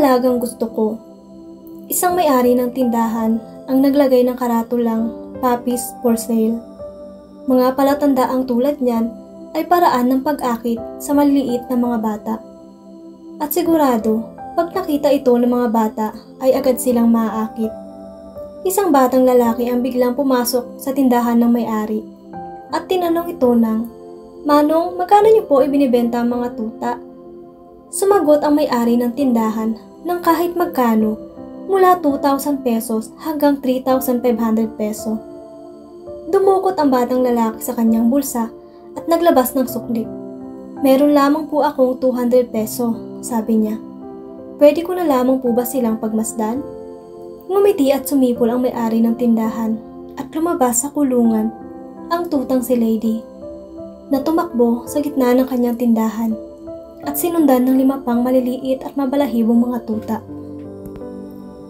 dalagang gusto ko. Isang may-ari ng tindahan ang naglagay ng karatulang puppies for sale. Mga palatandaang tulad niyan ay paraan ng pag-akit sa maliliit na mga bata. At sigurado, pag nakita ito ng mga bata ay agad silang maaakit. Isang batang lalaki ang biglang pumasok sa tindahan ng may-ari at tinanong ito ng, "Manong, magkano niyo po ibinibenta ang mga tuta?" Sumagot ang may-ari ng tindahan ng kahit magkano, mula 2,000 pesos hanggang 3,500 peso. Dumukot ang batang lalaki sa kanyang bulsa at naglabas ng sukli. "Meron lamang po akong 200 peso, sabi niya. "Pwede ko na lamang po ba silang pagmasdan?" Ngumiti at sumipol ang may-ari ng tindahan at lumabas sa kulungan ang tutang si Lady na tumakbo sa gitna ng kanyang tindahan at sinundan ng 5 pang maliliit at mabalahibong mga tuta.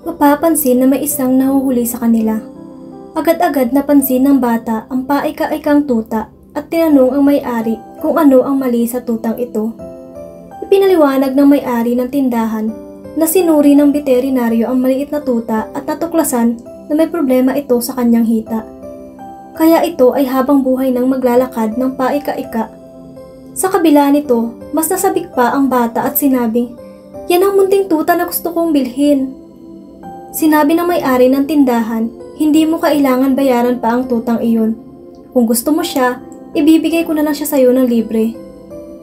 Mapapansin na may isang nahuhuli sa kanila. Agad-agad napansin ng bata ang paika-ikang tuta at tinanong ang may-ari kung ano ang mali sa tutang ito. Ipinaliwanag ng may-ari ng tindahan na sinuri ng veterinaryo ang maliit na tuta at natuklasan na may problema ito sa kanyang hita. Kaya ito ay habang buhay nang maglalakad ng paika-ika. Sa kabila nito, mas nasabik pa ang bata at sinabing, "Yan ang munting tuta na gusto kong bilhin." Sinabi ng may-ari ng tindahan, "Hindi mo kailangan bayaran pa ang tutang iyon. Kung gusto mo siya, ibibigay ko na lang siya sa iyo ng libre."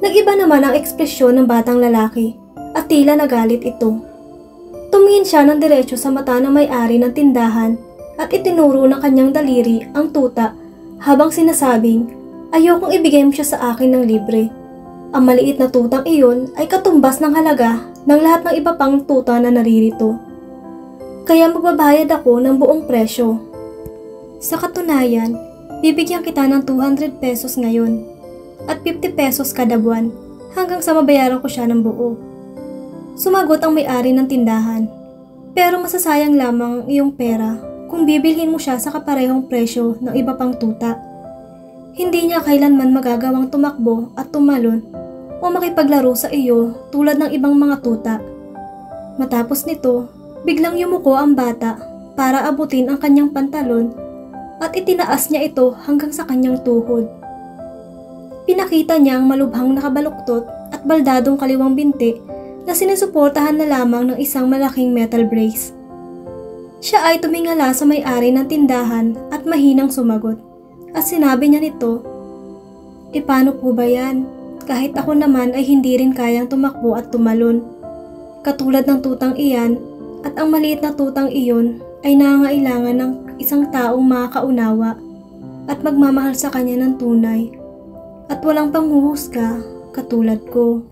Nag-iba naman ang ekspresyon ng batang lalaki at tila nagalit ito. Tumingin siya ng diretso sa mata ng may-ari ng tindahan at itinuro ng kanyang daliri ang tuta habang sinasabing, "Ayokong ibigay mo siya sa akin ng libre. Ang maliit na tutang iyon ay katumbas ng halaga ng lahat ng iba pang tuta na naririto. Kaya magbabayad ako ng buong presyo. Sa katunayan, bibigyan kita ng 200 pesos ngayon at 50 pesos kada buwan hanggang sa mabayaran ko siya ng buo." Sumagot ang may-ari ng tindahan, "Pero masasayang lamang ang iyong pera kung bibilhin mo siya sa kaparehong presyo ng iba pang tuta. Hindi niya kailanman magagawang tumakbo at tumalon o makipaglaro sa iyo tulad ng ibang mga tuta." Matapos nito, biglang yumuko ang bata para abutin ang kanyang pantalon at itinaas niya ito hanggang sa kanyang tuhod. Pinakita niya ang malubhang nakabaluktot at baldadong kaliwang binti na sinusuportahan na lamang ng isang malaking metal brace. Siya ay tumingala sa may-ari ng tindahan at mahinang sumagot at sinabi niya nito, "Paano po ba yan? Kahit ako naman ay hindi rin kayang tumakbo at tumalon. Katulad ng tutang iyan at ang maliit na tutang iyon ay nangangailangan ng isang taong makakaunawa at magmamahal sa kanya ng tunay at walang panghuhusga katulad ko."